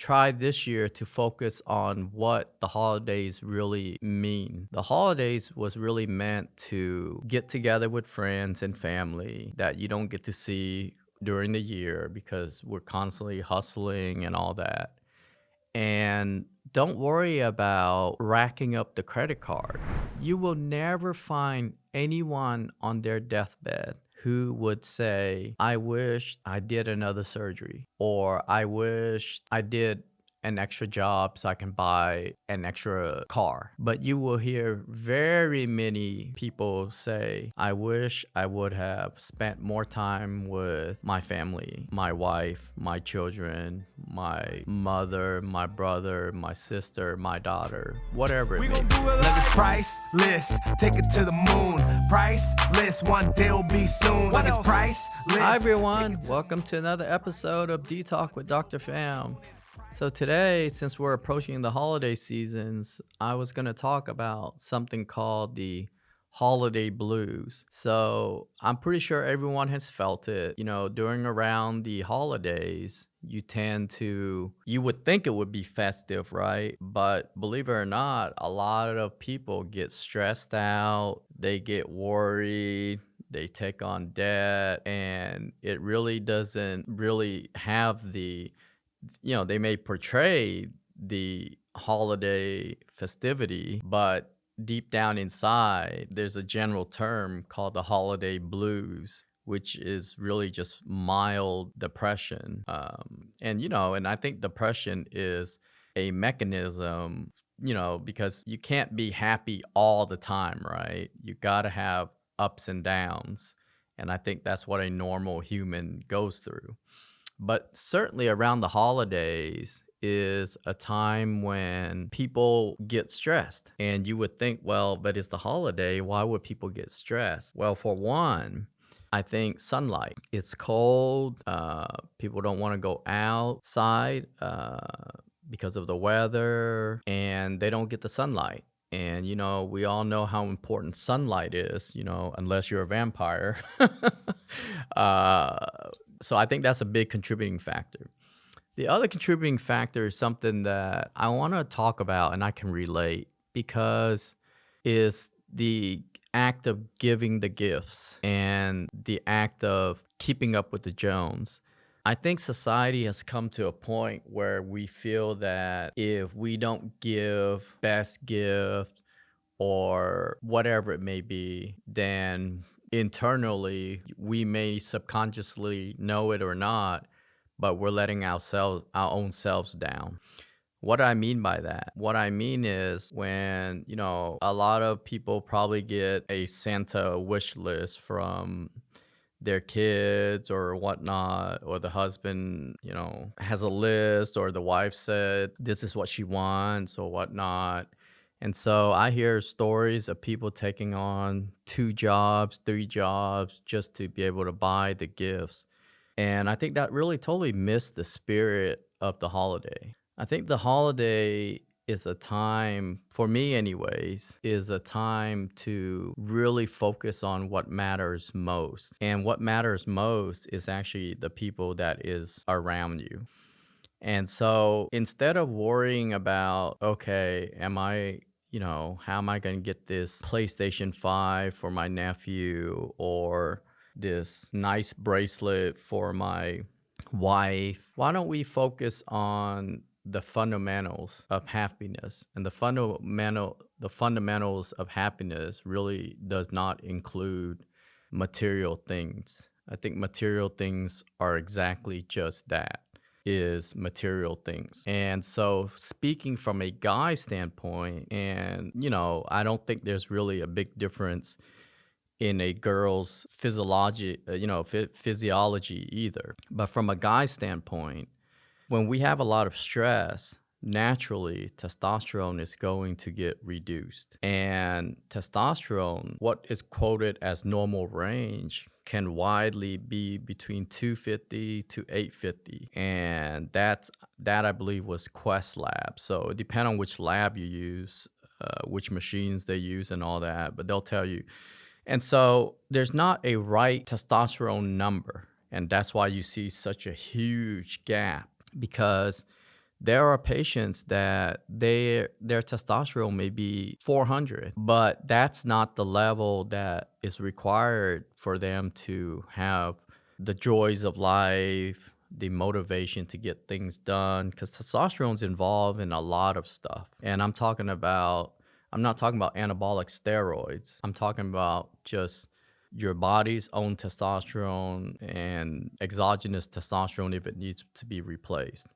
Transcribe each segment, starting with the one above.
try this year to focus on what the holidays really mean. The holidays was really meant to get together with friends and family that you don't get to see during the year because we're constantly hustling and all that. And don't worry about racking up the credit card. You will never find anyone on their deathbed who would say, I wish I did another surgery, or I wish I did an extra job so I can buy an extra car. But you will hear very many people say, I wish I would have spent more time with my family, my wife, my children, my mother, my brother, my sister, my daughter, whatever it We may gon' be. do it like it's priceless. Take it to the moon. Priceless. One day will be soon. Like it's priceless. Hi everyone, welcome to another episode of D-Talk with Dr. Pham. So today, since we're approaching the holiday seasons, I was going to talk about something called the holiday blues. So I'm pretty sure everyone has felt it. You know, during around the holidays, you would think it would be festive, right? But believe it or not, a lot of people get stressed out, they get worried, they take on debt, and it really doesn't really have they may portray the holiday festivity, but deep down inside, there's a general term called the holiday blues, which is really just mild depression. And I think depression is a mechanism, because you can't be happy all the time, right? You got to have ups and downs. And I think that's what a normal human goes through. But certainly around the holidays is a time when people get stressed. And you would think, well, but it's the holiday. Why would people get stressed? Well, for one, I think sunlight. It's cold. People don't want to go outside because of the weather, and they don't get the sunlight. And, we all know how important sunlight is, unless you're a vampire. uh, so I think that's a big contributing factor. The other contributing factor is something that I want to talk about and I can relate because is the act of giving the gifts and the act of keeping up with the Jones. I think society has come to a point where we feel that if we don't give best gift or whatever it may be, then internally we may subconsciously know it or not, but we're letting our own selves down. What do I mean by that? What I mean is when, a lot of people probably get a Santa wish list from their kids or whatnot, or the husband, has a list, or the wife said this is what she wants or whatnot. And so I hear stories of people taking on 2 jobs, 3 jobs just to be able to buy the gifts. And I think that really totally missed the spirit of the holiday. I think the holiday is a time, for me anyways, is a time to really focus on what matters most. And what matters most is actually the people that is around you. And so instead of worrying about, okay, how am I going to get this PlayStation 5 for my nephew or this nice bracelet for my wife? Why don't we focus on the fundamentals of happiness? And the fundamentals of happiness really does not include material things. I think material things are exactly just that, is material things. And so speaking from a guy standpoint, and I don't think there's really a big difference in a girl's physiology either. But from a guy standpoint, when we have a lot of stress, naturally testosterone is going to get reduced. And testosterone, what is quoted as normal range, can widely be between 250 to 850. And that I believe was Quest Lab. So it depends on which lab you use, which machines they use and all that, but they'll tell you. And so there's not a right testosterone number. And that's why you see such a huge gap, because There are patients that their testosterone may be 400, but that's not the level that is required for them to have the joys of life, the motivation to get things done, because testosterone's involved in a lot of stuff. And I'm not talking about anabolic steroids. I'm talking about just your body's own testosterone and exogenous testosterone if it needs to be replaced.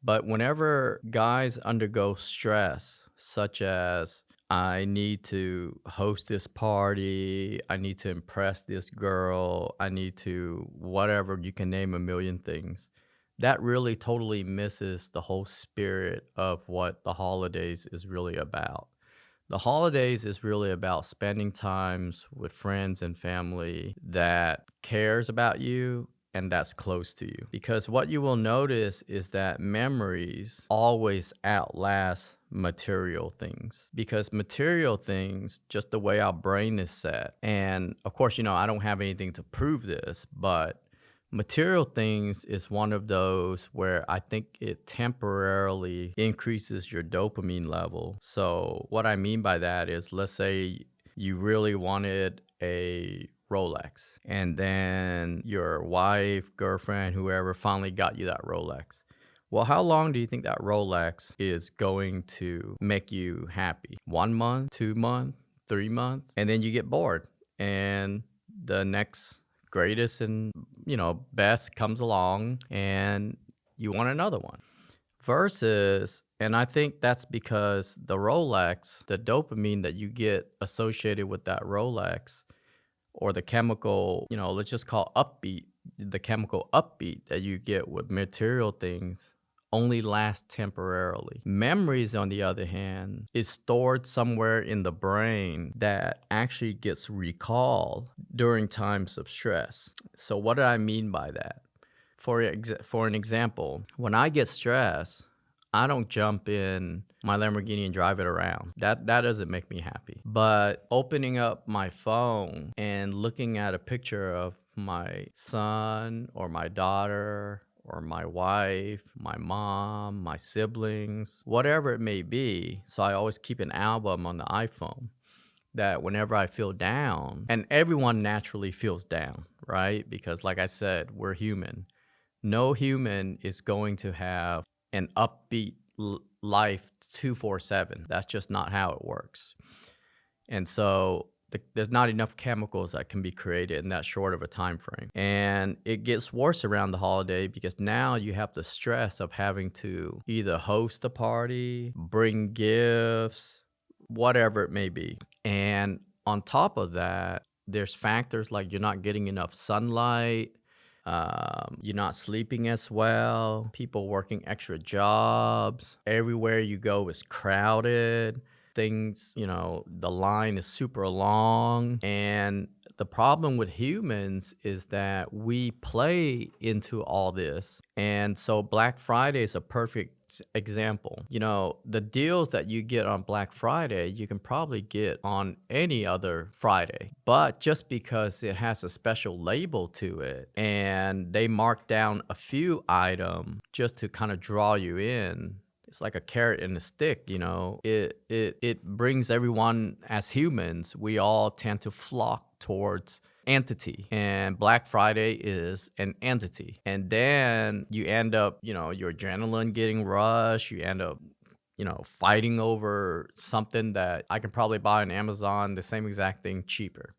But whenever guys undergo stress, such as I need to host this party, I need to impress this girl, I need to whatever, you can name a million things. That really totally misses the whole spirit of what the holidays is really about. The holidays is really about spending times with friends and family that cares about you and that's close to you. Because what you will notice is that memories always outlast material things. Because material things, just the way our brain is set, and of course, I don't have anything to prove this, but material things is one of those where I think it temporarily increases your dopamine level. So, what I mean by that is, let's say you really wanted a Rolex, and then your wife, girlfriend, whoever finally got you that Rolex. Well, how long do you think that Rolex is going to make you happy? 1 month, 2 month, 3 month, and then you get bored, and the next greatest and best comes along and you want another one versus, and I think that's because the Rolex, the dopamine that you get associated with that Rolex, or the chemical, let's just call upbeat, the chemical upbeat that you get with material things only last temporarily. Memories, on the other hand, is stored somewhere in the brain that actually gets recalled during times of stress. So what do I mean by that? For an example, when I get stressed, I don't jump in my Lamborghini and drive it around. That doesn't make me happy. But opening up my phone and looking at a picture of my son or my daughter or my wife, my mom, my siblings, whatever it may be. So I always keep an album on the iPhone that whenever I feel down, and everyone naturally feels down, right? Because like I said, we're human. No human is going to have an upbeat life 247. That's just not how it works. And so there's not enough chemicals that can be created in that short of a time frame. And it gets worse around the holiday because now you have the stress of having to either host a party, bring gifts, whatever it may be. And on top of that, there's factors like you're not getting enough sunlight, you're not sleeping as well, people working extra jobs, everywhere you go is crowded, things, the line is super long. And the problem with humans is that we play into all this. And so Black Friday is a perfect example. The deals that you get on Black Friday, you can probably get on any other Friday. But just because it has a special label to it and they mark down a few items just to kind of draw you in, it's like a carrot and a stick, it brings everyone, as humans, we all tend to flock towards entity, and Black Friday is an entity. And then you end up, your adrenaline getting rushed, you end up fighting over something that I can probably buy on Amazon, the same exact thing cheaper.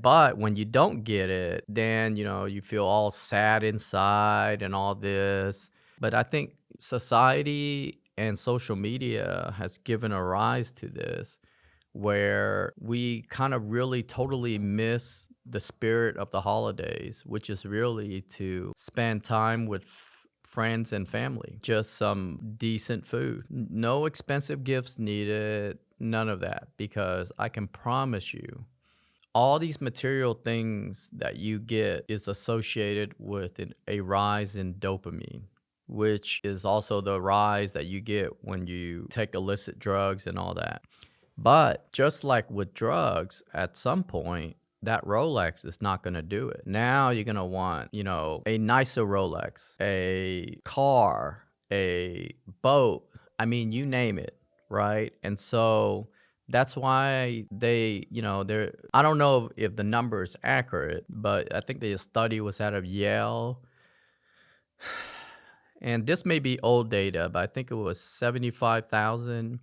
But when you don't get it, then you feel all sad inside and all this. But I think society and social media has given a rise to this, where we kind of really totally miss the spirit of the holidays, which is really to spend time with friends and family, just some decent food, no expensive gifts needed, none of that, because I can promise you all these material things that you get is associated with a rise in dopamine, which is also the rise that you get when you take illicit drugs and all that. But just like with drugs, at some point, that Rolex is not going to do it. Now you're going to want, a nicer Rolex, a car, a boat, I mean, you name it, right? And so that's why they're, I don't know if the number is accurate, but I think the study was out of Yale. And this may be old data, but I think it was 75,000.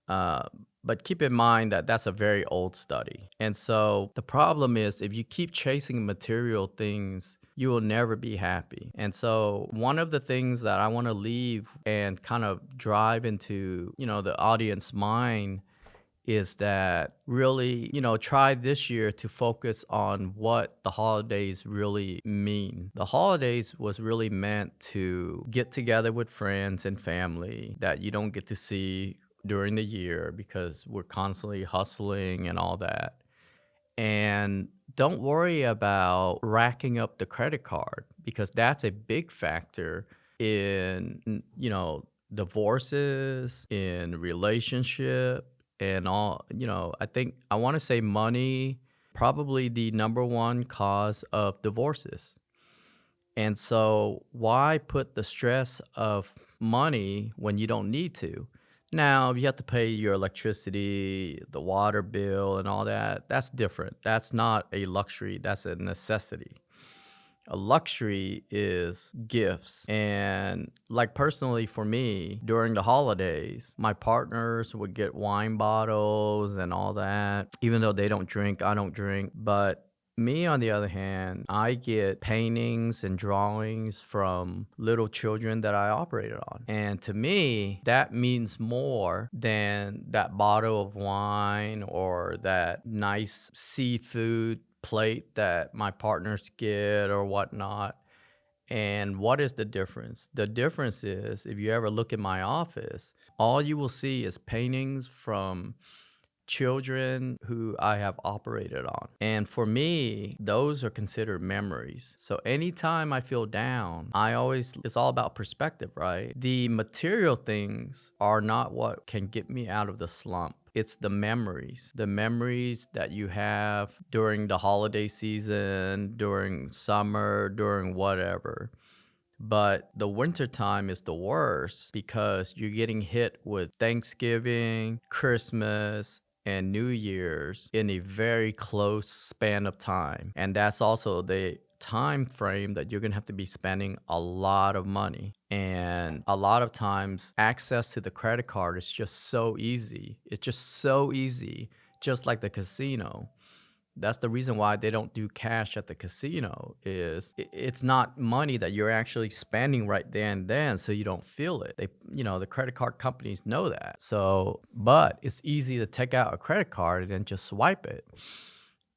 Uh, but keep in mind that that's a very old study. And so the problem is if you keep chasing material things, you will never be happy. And so one of the things that I want to leave and kind of drive into, the audience mind is that really, try this year to focus on what the holidays really mean. The holidays was really meant to get together with friends and family that you don't get to see during the year because we're constantly hustling and all that. And don't worry about racking up the credit card because that's a big factor in, divorces, in relationship, and all. I think I want to say money, probably the number one cause of divorces. And so, why put the stress of money when you don't need to? Now, if you have to pay your electricity, the water bill, and all that, that's different. That's not a luxury, that's a necessity. A luxury is gifts. And like personally for me, during the holidays, my partners would get wine bottles and all that. Even though they don't drink, I don't drink. But me, on the other hand, I get paintings and drawings from little children that I operated on. And to me, that means more than that bottle of wine or that nice seafood plate that my partners get or whatnot. And what is the difference? The difference is if you ever look in my office, all you will see is paintings from children who I have operated on. And for me, those are considered memories. So anytime I feel down, it's all about perspective, right? The material things are not what can get me out of the slump. It's the memories that you have during the holiday season, during summer, during whatever. But the winter time is the worst because you're getting hit with Thanksgiving, Christmas, and New Year's in a very close span of time. And that's also the time frame that you're going to have to be spending a lot of money. And a lot of times access to the credit card is just so easy. It's just so easy, just like the casino. That's the reason why they don't do cash at the casino is it's not money that you're actually spending right there and then, so you don't feel it. The credit card companies know that. So, but it's easy to take out a credit card and then just swipe it.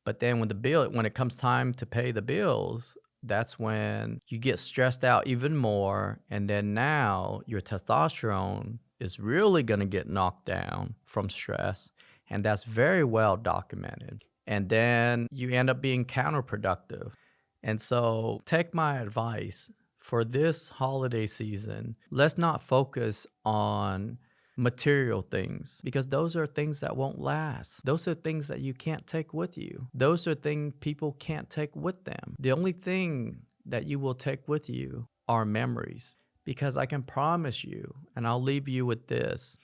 But then when it comes time to pay the bills, that's when you get stressed out even more. And then now your testosterone is really going to get knocked down from stress. And that's very well documented. And then you end up being counterproductive. And so take my advice for this holiday season. Let's not focus on material things because those are things that won't last. Those are things that you can't take with you. Those are things people can't take with them. The only thing that you will take with you are memories because I can promise you, and I'll leave you with this.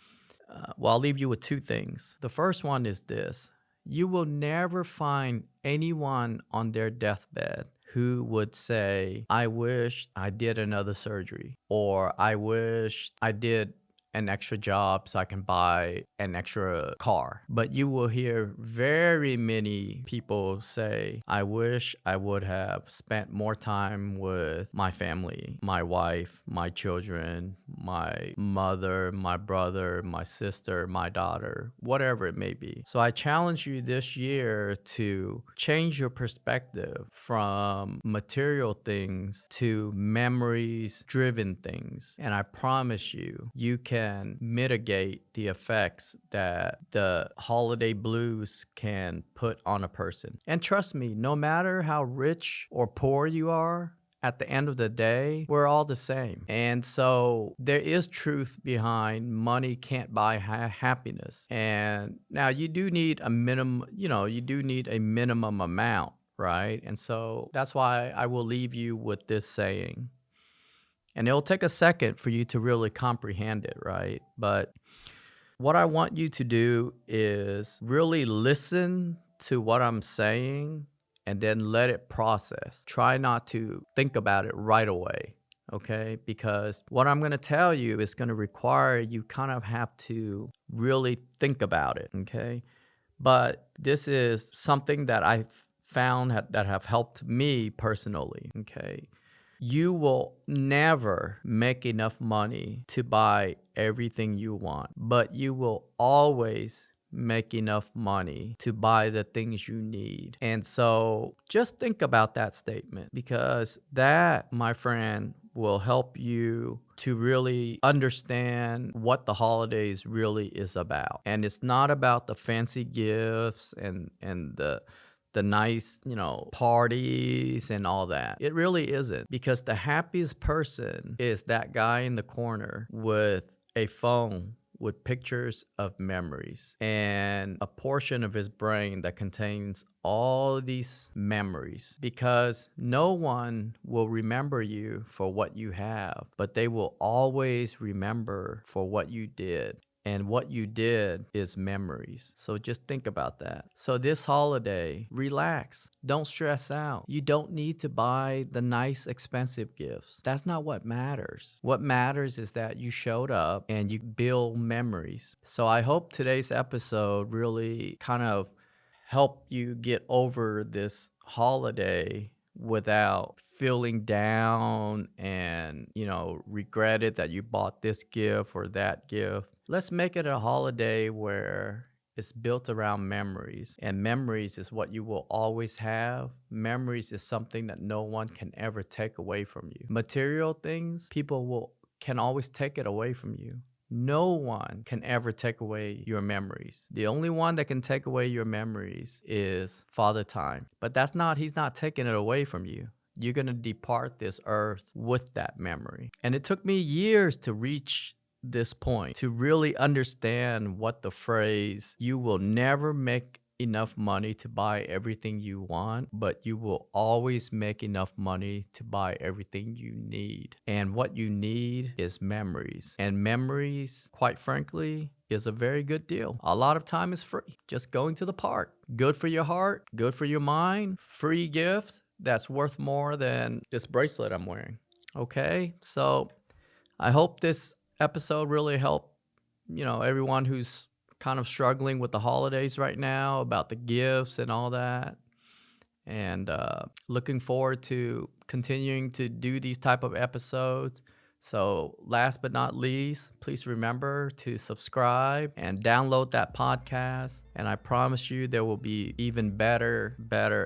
I'll leave you with two things. The first one is this. You will never find anyone on their deathbed who would say, I wish I did another surgery, or I wish I did an extra job so I can buy an extra car. But you will hear very many people say, I wish I would have spent more time with my family, my wife, my children, my mother, my brother, my sister, my daughter, whatever it may be. So I challenge you this year to change your perspective from material things to memories driven things. And I promise you, you can mitigate the effects that the holiday blues can put on a person. And trust me, no matter how rich or poor you are, at the end of the day, we're all the same. And so there is truth behind money can't buy happiness. And now you do need a minimum, amount, right? And so that's why I will leave you with this saying. And it'll take a second for you to really comprehend it, right? But what I want you to do is really listen to what I'm saying and then let it process. Try not to think about it right away, okay? Because what I'm going to tell you is going to require you kind of have to really think about it, okay? But this is something that I found that have helped me personally, okay? You will never make enough money to buy everything you want, but you will always make enough money to buy the things you need. And so just think about that statement, because that, my friend, will help you to really understand what the holidays really is about. And it's not about the fancy gifts and the nice, parties and all that. It really isn't, because the happiest person is that guy in the corner with a phone with pictures of memories and a portion of his brain that contains all these memories, because no one will remember you for what you have, but they will always remember for what you did. And what you did is memories. So just think about that. So this holiday, relax. Don't stress out. You don't need to buy the nice, expensive gifts. That's not what matters. What matters is that you showed up and you build memories. So I hope today's episode really kind of helped you get over this holiday without feeling down and, regretted that you bought this gift or that gift. Let's make it a holiday where it's built around memories, and memories is what you will always have. Memories is something that no one can ever take away from you. Material things, people can always take it away from you. No one can ever take away your memories. The only one that can take away your memories is Father Time. But he's not taking it away from you. You're going to depart this earth with that memory. And it took me years to reach this point, to really understand what the phrase, you will never make enough money to buy everything you want, but you will always make enough money to buy everything you need. And what you need is memories. And memories, quite frankly, is a very good deal. A lot of time is free. Just going to the park. Good for your heart, good for your mind. Free gift that's worth more than this bracelet I'm wearing. Okay? So I hope this episode really helped, everyone who's kind of struggling with the holidays right now, about the gifts and all that. And looking forward to continuing to do these type of episodes. So last but not least, please remember to subscribe and download that podcast. And I promise you there will be even better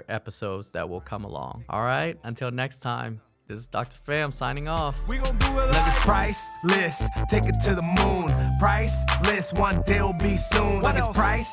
episodes that will come along. All right, until next time. This is Dr. Fam signing off. We gon' do it like it's priceless. Take it to the moon. Priceless. One day will be soon. Like it's priceless.